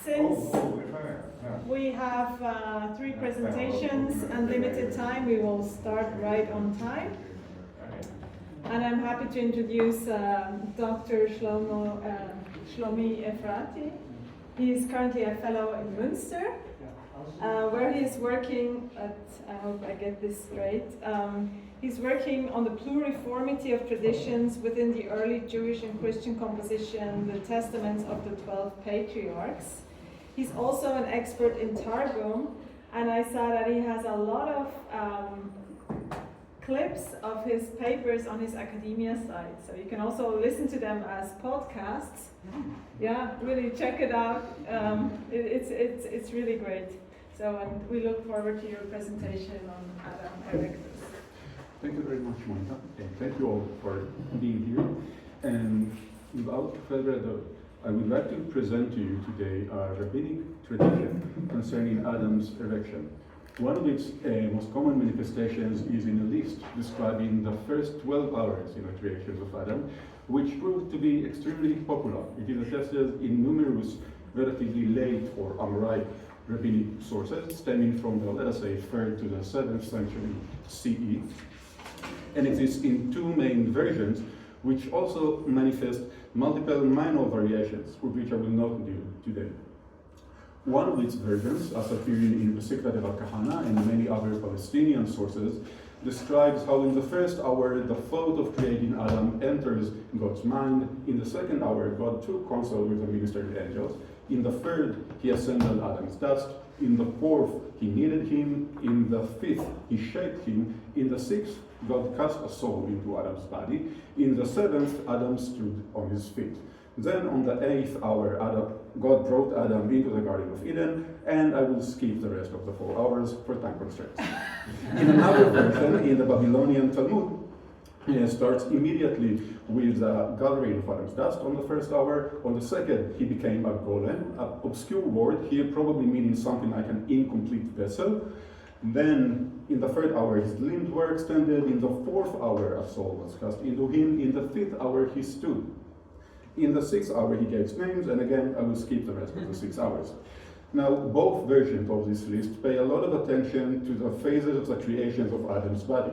Since we have 3 presentations and limited time, we will start right on time. And I'm happy to introduce Dr. Shlomi Efrati. He is currently a fellow in Münster, where he is working at, I hope I get this straight, he's working on the pluriformity of traditions within the early Jewish and Christian composition, the testaments of the 12 patriarchs. He's also an expert in Targum, and I saw that he has a lot of clips of his papers on his academia site. So you can also listen to them as podcasts. Yeah, really check it out. It's really great. So and we look forward to your presentation on Adam Erectus. Thank you very much, Monica, and thank you all for being here. And without further ado, I would like to present to you today a rabbinic tradition concerning Adam's erection. One of its most common manifestations is in a list describing the first 12 hours in the creation of Adam, which proved to be extremely popular. It is attested in numerous relatively late or Amorite rabbinic sources stemming from the, let us say, 3rd to the 7th century CE. And it is in 2 main versions, which also manifest multiple minor variations, with which I will not deal today. One of its versions, as appearing in the Sikrat al-Kahana and many other Palestinian sources, describes how in the first hour the thought of creating Adam enters God's mind. In the second hour, God took counsel with the ministering angels. In the third, he assembled Adam's dust. In the fourth, he kneaded him. In the fifth, he shaped him. In the sixth, God cast a soul into Adam's body. In the seventh, Adam stood on his feet. Then on the 8th hour, God brought Adam into the Garden of Eden, and I will skip the rest of the 4 hours for time constraints. In another version, in the Babylonian Talmud, it starts immediately with the gathering of Adam's dust on the first hour. On the second, he became a golem, an obscure word here probably meaning something like an incomplete vessel. Then, in the third hour, his limbs were extended. In the fourth hour, a soul was cast into him. In the fifth hour, he stood. In the 6th hour, he gave names, and again, I will skip the rest of the 6 hours. Now, both versions of this list pay a lot of attention to the phases of the creations of Adam's body.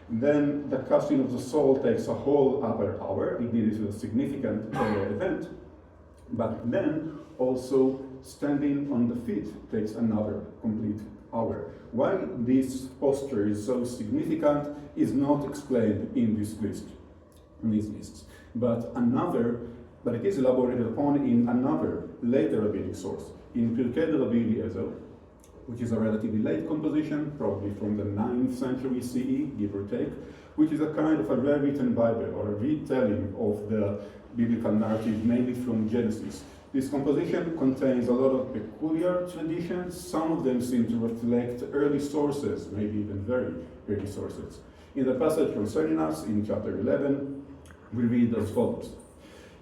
Then, the casting of the soul takes a whole upper hour. Indeed, it is a significant event. But then, also, standing on the feet takes another complete hour. Why this posture is so significant is not explained in this list, in these lists. But it is elaborated upon in another later rabbinic source, in Pirkei Rabbi Eliezer, which is a relatively late composition, probably from the 9th century CE, give or take, which is a kind of a rewritten Bible or a retelling of the biblical narrative, mainly from Genesis. This composition contains a lot of peculiar traditions. Some of them seem to reflect early sources, maybe even very early sources. In the passage concerning us, in chapter 11, we read as follows.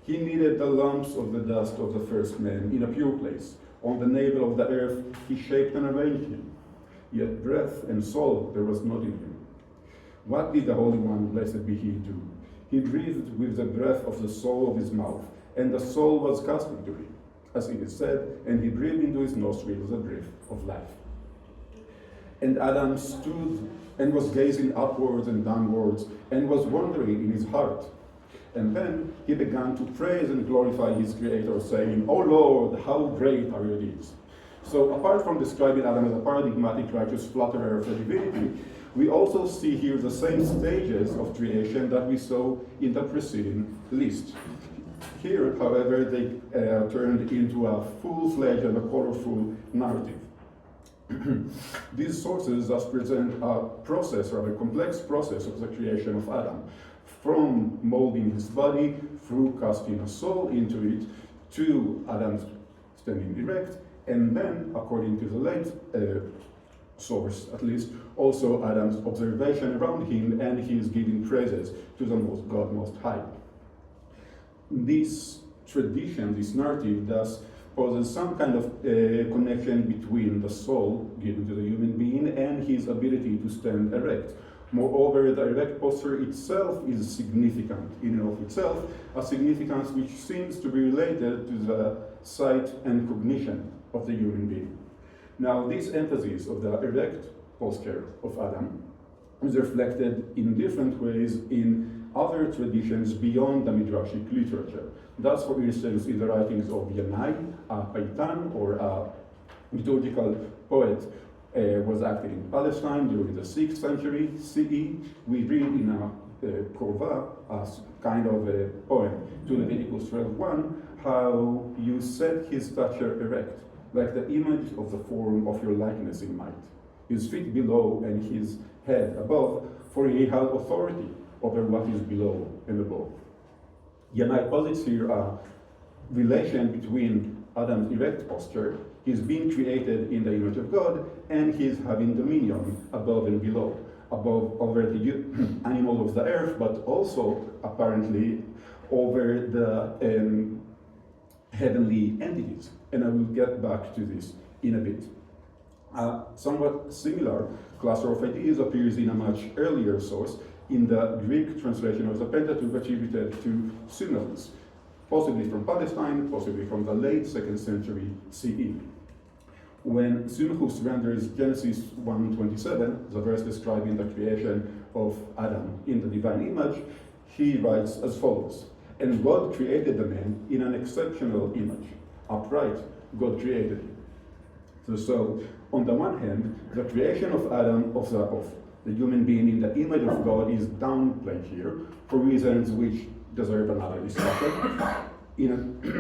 He kneaded the lumps of the dust of the first man in a pure place. On the navel of the earth he shaped and arranged him. Yet breath and soul there was not in him. What did the Holy One, blessed be he, do? He breathed with the breath of the soul of his mouth, and the soul was cast into him. As it is said, and he breathed into his nostrils the breath of life. And Adam stood and was gazing upwards and downwards, and was wondering in his heart. And then he began to praise and glorify his Creator, saying, "O Lord, how great are your deeds." So apart from describing Adam as a paradigmatic righteous flatterer of the divinity, we also see here the same stages of creation that we saw in the preceding list. Here, however, they turned into a full-fledged and a colorful narrative. These sources thus present a process, or a complex process of the creation of Adam, from molding his body, through casting a soul into it, to Adam standing erect, and then, according to the late source at least, also Adam's observation around him and his giving praises to the God Most High. This tradition, this narrative, thus poses some kind of connection between the soul given to the human being and his ability to stand erect. Moreover, the erect posture itself is significant in and of itself, a significance which seems to be related to the sight and cognition of the human being. Now, this emphasis of the erect posture of Adam is reflected in different ways in other traditions beyond the Midrashic literature. Thus, for instance, in the writings of Yanai, a paitan, or a liturgical poet, was active in Palestine during the 6th century CE. We read in a korva, as kind of a poem to Leviticus 12:1, how you set his stature erect, like the image of the form of your likeness in might, his feet below and his head above, for he had authority over what is below and above. Yanai posits here a relation between Adam's erect posture, his being created in the image of God, and his having dominion above and below, above over the animals of the earth, but also apparently over the heavenly entities. And I will get back to this in a bit. A somewhat similar cluster of ideas appears in a much earlier source, in the Greek translation of the Pentateuch attributed to Symmachus, possibly from Palestine, possibly from the late 2nd century CE. When Symmachus renders Genesis 1:27, the verse describing the creation of Adam in the divine image, he writes as follows: "And God created the man in an exceptional image, upright, God created him." So, on the one hand, the creation of Adam, of the human being in the image of God, is downplayed here for reasons which deserve another discussion.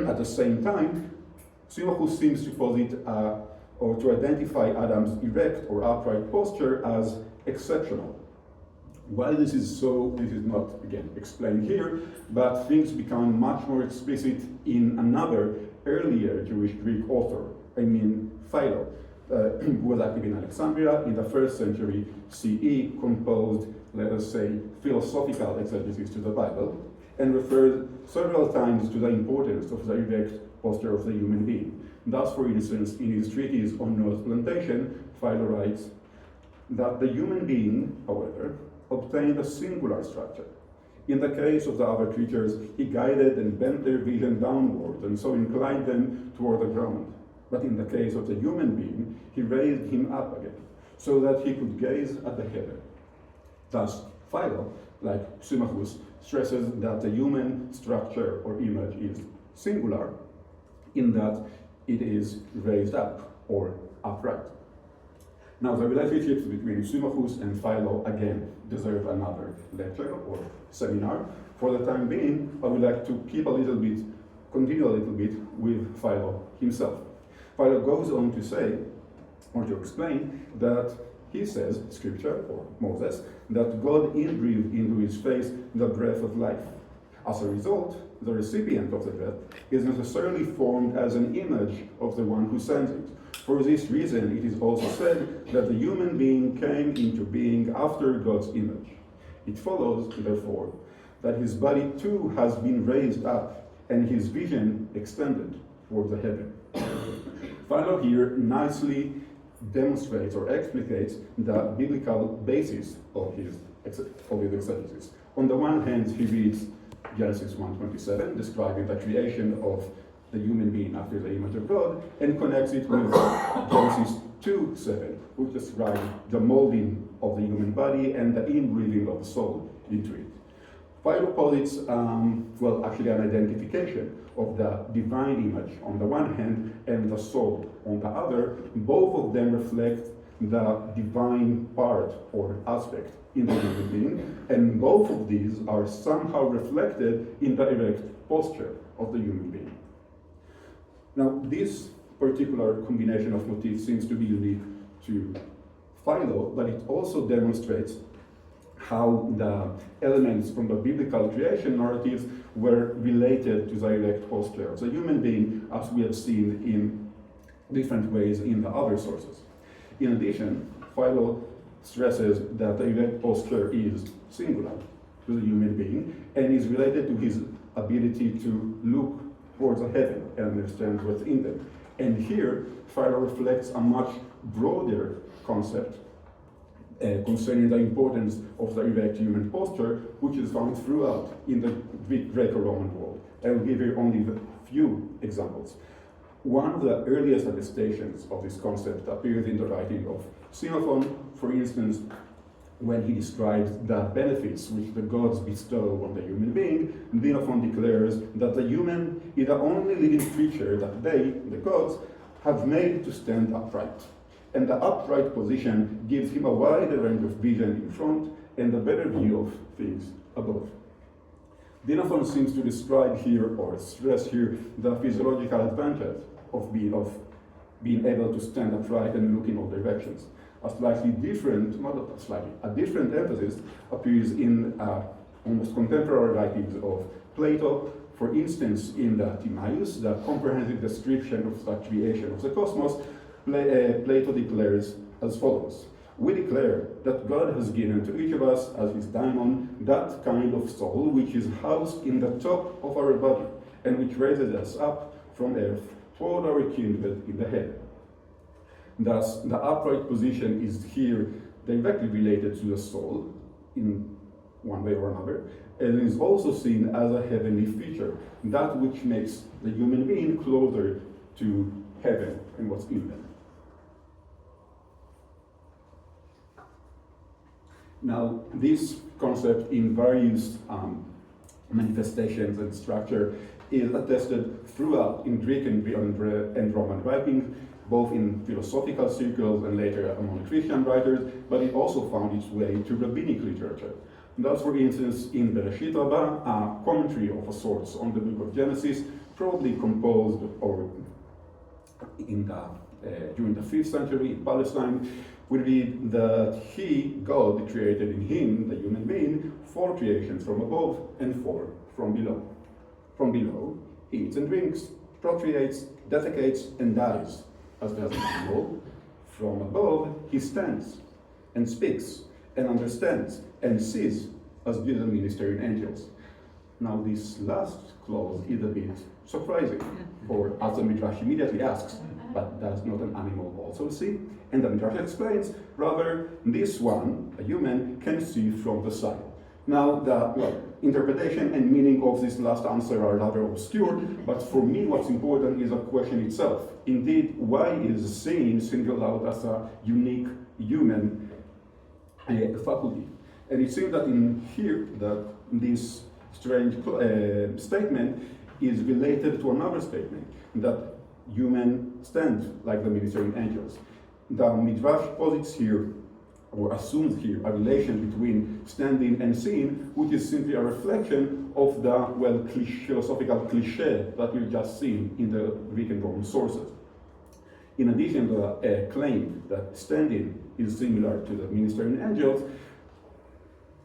At the same time, Symmachus seems to posit or to identify Adam's erect or upright posture as exceptional. Why this is so, this is not, again, explained here, but things become much more explicit in another earlier Jewish Greek author, Philo, who was active in Alexandria in the 1st century CE, composed, let us say, philosophical exegesis to the Bible, and referred several times to the importance of the erect posture of the human being. Thus, for instance, in his treatise on Noah's plantation, Philo writes that the human being, however, obtained a singular structure. In the case of the other creatures, he guided and bent their vision downward and so inclined them toward the ground. But in the case of the human being, he raised him up again, so that he could gaze at the heaven. Thus, Philo, like Symmachus, stresses that the human structure or image is singular, in that it is raised up or upright. Now, the relationships between Symmachus and Philo, again, deserve another lecture or seminar. For the time being, I would like to continue a little bit with Philo himself. Philo goes on to say, or to explain, that he says, Scripture, or Moses, that God inbreathed into his face the breath of life. As a result, the recipient of the breath is necessarily formed as an image of the one who sends it. For this reason, it is also said that the human being came into being after God's image. It follows, therefore, that his body too has been raised up and his vision extended toward the heaven. Philo here nicely demonstrates or explicates the biblical basis of his exegesis. On the one hand, he reads Genesis 1:27, describing the creation of the human being after the image of God, and connects it with Genesis 2:7, which describes the molding of the human body and the inbreathing of the soul into it. Philo posits, an identification of the divine image on the one hand and the soul on the other. Both of them reflect the divine part or aspect in the human being, and both of these are somehow reflected in the erect posture of the human being. Now, this particular combination of motifs seems to be unique to Philo, but it also demonstrates how the elements from the biblical creation narratives were related to the erect posture of the human being, as we have seen in different ways in the other sources. In addition, Philo stresses that the erect posture is singular to the human being and is related to his ability to look towards the heaven and understand what's in them. And here, Philo reflects a much broader concept concerning the importance of the erect human posture, which is found throughout in the Greco-Roman world. I will give you only a few examples. One of the earliest attestations of this concept appears in the writing of Xenophon, for instance, when he describes the benefits which the gods bestow on the human being. Xenophon declares that the human is the only living creature that they, the gods, have made to stand upright. And the upright position gives him a wider range of vision in front and a better view of things above. Xenophon seems to describe here, or stress here, the physiological advantage of being able to stand upright and look in all directions. A different emphasis appears in almost contemporary writings of Plato. For instance, in the Timaeus, the comprehensive description of the creation of the cosmos, Plato declares as follows: "We declare that God has given to each of us as his daimon that kind of soul which is housed in the top of our body and which raises us up from earth toward our kindred in the head." Thus, the upright position is here directly related to the soul in one way or another, and is also seen as a heavenly feature, that which makes the human being closer to heaven and what's in them. Now, this concept in various manifestations and structure is attested throughout in Greek and Roman writings, both in philosophical circles and later among Christian writers, but it also found its way to rabbinic literature. Thus, for instance, in Bereshit Rabbah, a commentary of a sort on the book of Genesis, probably composed or during the 5th century in Palestine, we read that God, created in him, the human being, 4 creations from above and 4 from below. From below, he eats and drinks, procreates, defecates, and dies, as does an animal. From above, he stands and speaks and understands and sees, as do the ministering angels. Now, this last clause is a bit surprising, for as the Midrash immediately asks, but does not an animal also see? And the Midrash explains, rather, this one, a human, can see from the side. Now, the interpretation and meaning of this last answer are rather obscure, but for me what's important is the question itself. Indeed, why is seeing singled out as a unique human faculty? And it seems that in here, that this strange statement is related to another statement, that human stand like the ministering angels. The Midrash posits here, or assumes here, a relation between standing and seeing, which is simply a reflection of the philosophical cliché that we've just seen in the Greek and Roman sources. In addition to a claim that standing is similar to the ministering angels,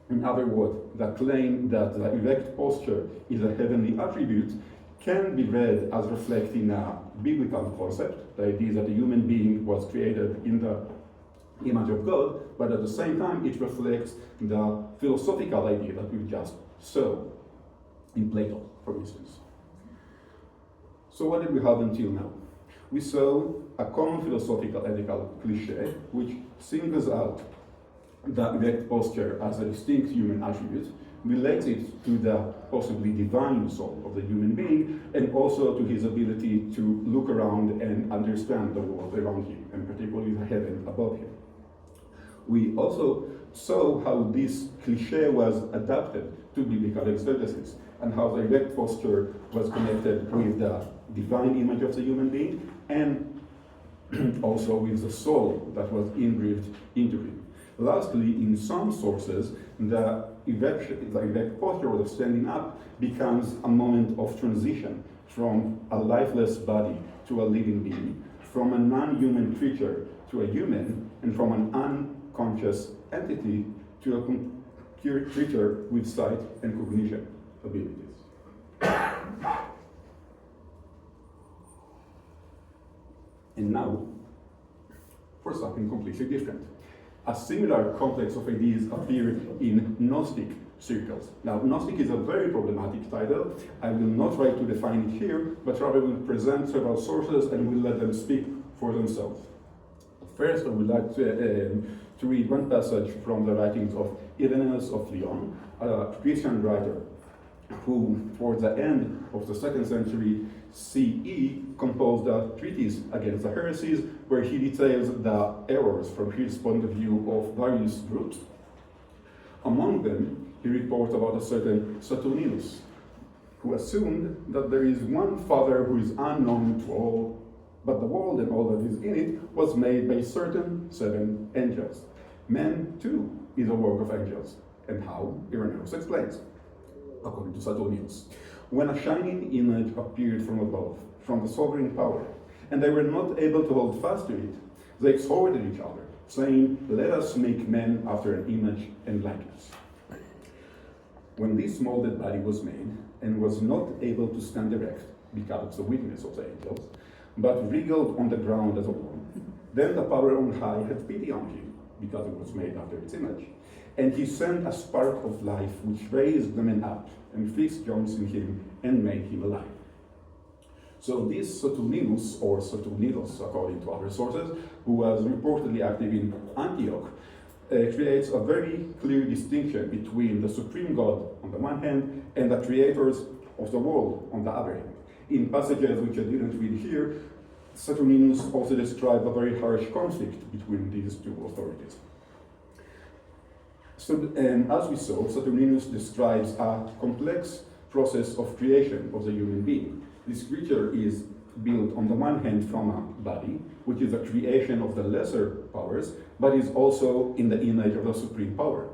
in other words, the claim that the erect posture is a heavenly attribute can be read as reflecting a biblical concept, the idea that the human being was created in the image of God, but at the same time it reflects the philosophical idea that we just saw in Plato, for instance. So what did we have until now? We saw a common philosophical ethical cliché which singles out the erect posture as a distinct human attribute, relates it to the possibly divine soul of the human being, and also to his ability to look around and understand the world around him, and particularly the heaven above him. We also saw how this cliché was adapted to biblical exegesis, and how the erect posture was connected with the divine image of the human being, and also with the soul that was inbreathed into him. Lastly, in some sources, the erect posture or the standing up becomes a moment of transition from a lifeless body to a living being, from a non-human creature to a human, and from an unconscious entity to a creature with sight and cognition abilities. And now, for something completely different. A similar complex of ideas appeared in Gnostic circles. Now, Gnostic is a very problematic title. I will not try to define it here, but rather will present several sources and will let them speak for themselves. First, I would like to read one passage from the writings of Irenaeus of Lyon, a Christian writer who, towards the end of the 2nd century CE, composed a treatise against the heresies, where he details the errors from his point of view of various groups. Among them, he reports about a certain Saturninus, who assumed that there is one Father who is unknown to all, but the world and all that is in it was made by certain 7 angels. Man, too, is a work of angels. And how? Irenaeus explains, according to Saturninus. When a shining image appeared from above, from the sovereign power, and they were not able to hold fast to it, they exhorted each other, saying, "Let us make men after an image and likeness." When this molded body was made, and was not able to stand erect, because of the weakness of the angels, but wriggled on the ground as a worm, then the power on high had pity on him, because it was made after its image. And he sent a spark of life which raised the man up, and fixed joints in him, and made him alive. So this Saturninus, or Saturninus according to other sources, who was reportedly active in Antioch, creates a very clear distinction between the supreme God on the one hand and the creators of the world on the other hand. In passages which I didn't read here, Saturninus also describes a very harsh conflict between these two authorities. So, as we saw, Saturninus describes a complex process of creation of the human being. This creature is built on the one hand from a body, which is a creation of the lesser powers, but is also in the image of the supreme power.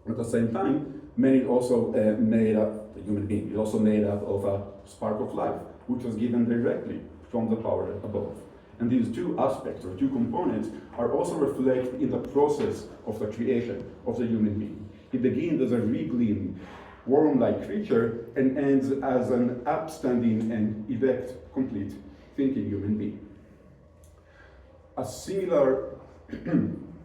At the same time, man is also made up, the human being is also made up of a spark of life, which was given directly from the power above. And these two aspects, or two components, are also reflected in the process of the creation of the human being. He begins as a wriggling, worm-like creature and ends as an upstanding and erect, complete, thinking human being. A similar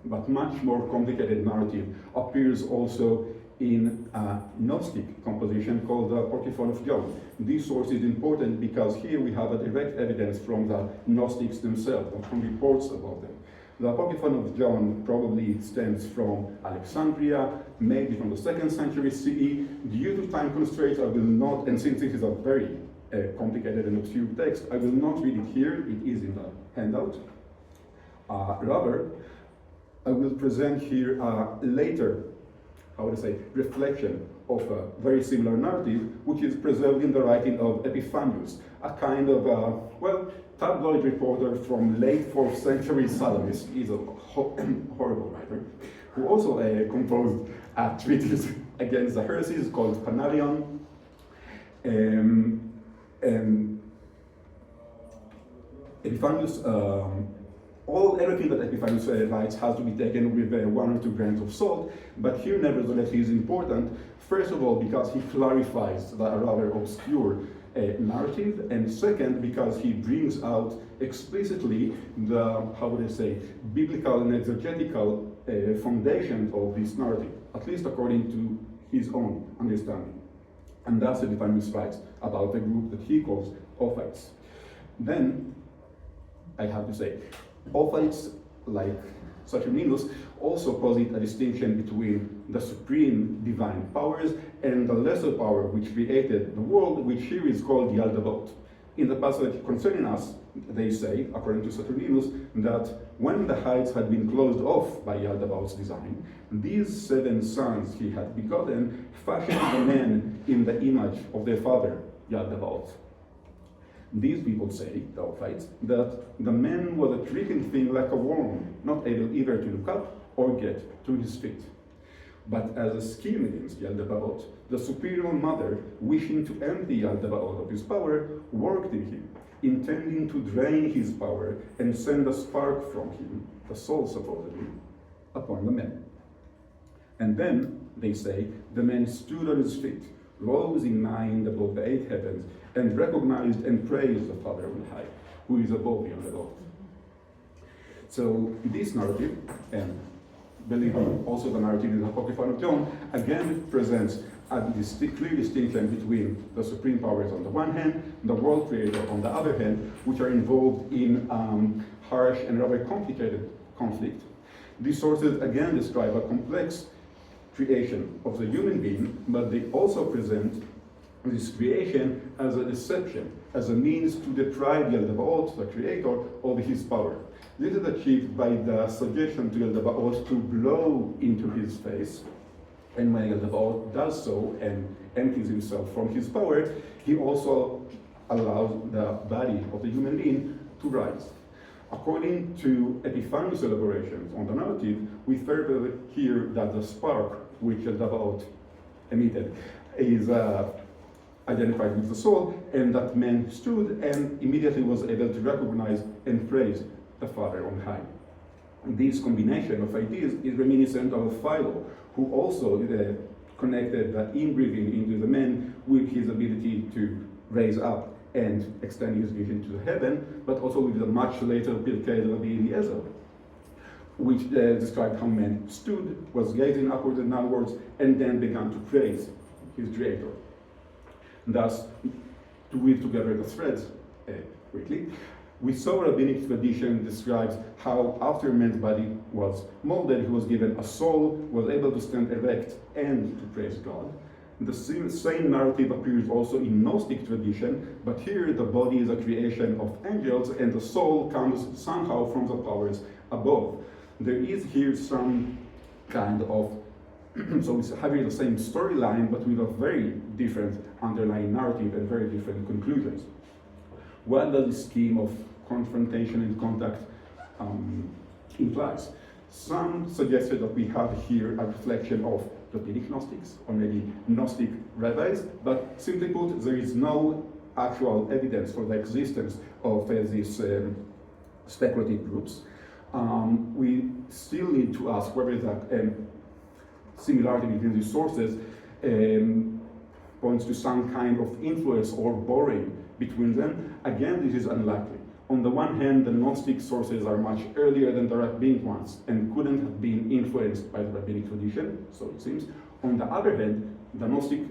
but much more complicated narrative appears also in a Gnostic composition called the Portiphone of John. This source is important because here we have a direct evidence from the Gnostics themselves, and from reports about them. The Portiphone of John probably stems from Alexandria, maybe from the 2nd century CE. Due to time constraints, I will not, and since this is a very complicated and obscure text, I will not read it here. It is in the handout. Rather, I will present here a later, reflection of a very similar narrative, which is preserved in the writing of Epiphanius, a kind of, tabloid reporter from late 4th century Salamis. He's a horrible writer, who also composed a treatise against the heresies called Panarion. Epiphanius, everything that Epiphanius writes has to be taken with 1 or 2 grains of salt, but here nevertheless he is important, first of all because he clarifies the rather obscure narrative, and second because he brings out explicitly the, biblical and exegetical foundation of this narrative, at least according to his own understanding. And thus Epiphanius writes about the group that he calls Ophites. Then, I have to say, Ophites, like Saturninus, also posit a distinction between the supreme divine powers and the lesser power which created the world, which here is called Yaldabaoth. In the passage concerning us, they say, according to Saturninus, that when the heights had been closed off by Yaldabaoth's design, these 7 sons he had begotten fashioned the men in the image of their father, Yaldabaoth. These people say, the Ophites, that the man was a creeping thing like a worm, not able either to look up or get to his feet. But as a scheme against Yaldabaoth, the superior mother, wishing to empty Yaldabaoth of his power, worked in him, intending to drain his power and send a spark from him, the soul supposedly, upon the man. And then, they say, the man stood on his feet, rose in mind above the 8 heavens, and recognized and praised the Father on high, who is above Yaldabaoth. So this narrative, and believe me, also the narrative in the Portiphone of John, again presents a clear distinction between the supreme powers on the one hand, the world creator on the other hand, which are involved in harsh and rather complicated conflict. These sources again describe a complex creation of the human being, but they also present this creation as a deception, as a means to deprive Yaldabaoth, the creator, of his power. This is achieved by the suggestion to Yaldabaoth to blow into his face, and when Yaldabaoth does so and empties himself from his power, he also allows the body of the human being to rise. According to Epiphanius' elaborations on the narrative, we further hear that the spark which Yaldabaoth emitted is identified with the soul, and that man stood and immediately was able to recognize and praise the Father on high. And this combination of ideas is reminiscent of Philo, who also connected the inbreathing into the man with his ability to raise up and extend his vision to the heaven, but also with the much later Pirkei Rabbi Eliezer, which described how man stood, was gazing upwards and downwards, and then began to praise his creator. Thus, to weave together the threads quickly, we saw Rabbinic tradition describes how after man's body was molded, he was given a soul, was able to stand erect and to praise God. The same narrative appears also in Gnostic tradition, but here the body is a creation of angels and the soul comes somehow from the powers above. There is here some kind of so it's having the same storyline, but with a very different underlying narrative and very different conclusions. What does this scheme of confrontation and contact implies? Some suggested that we have here a reflection of Rabbinic Gnostics, or maybe Gnostic rabbis, but simply put, there is no actual evidence for the existence of these speculative groups. We still need to ask whether the similarity between these sources points to some kind of influence or borrowing between them. Again, this is unlikely. On the one hand, the Gnostic sources are much earlier than the Rabbinic ones and couldn't have been influenced by the Rabbinic tradition, so it seems. On the other hand, the Gnostic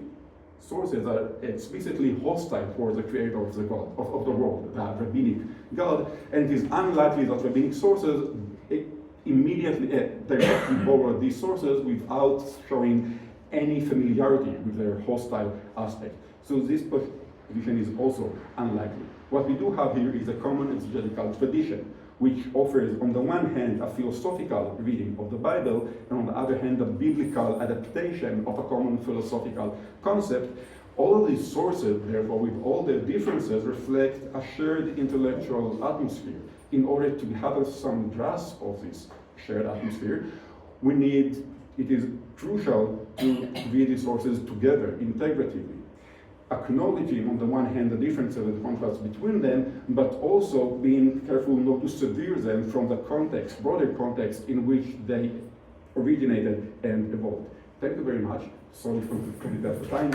sources are explicitly hostile towards the creator of the God, of the world, the Rabbinic God, and it is unlikely that Rabbinic sources immediately directly borrow these sources without showing any familiarity with their hostile aspect. So this position is also unlikely. What we do have here is a common exegetical tradition, which offers, on the one hand, a philosophical reading of the Bible, and on the other hand, a biblical adaptation of a common philosophical concept. All of these sources, therefore, with all their differences, reflect a shared intellectual atmosphere. In order to have some grasp of this shared atmosphere, it is crucial to read these sources together, integratively, acknowledging on the one hand the differences and contrasts between them, but also being careful not to sever them from the context, broader context in which they originated and evolved. Thank you very much. Sorry for the time.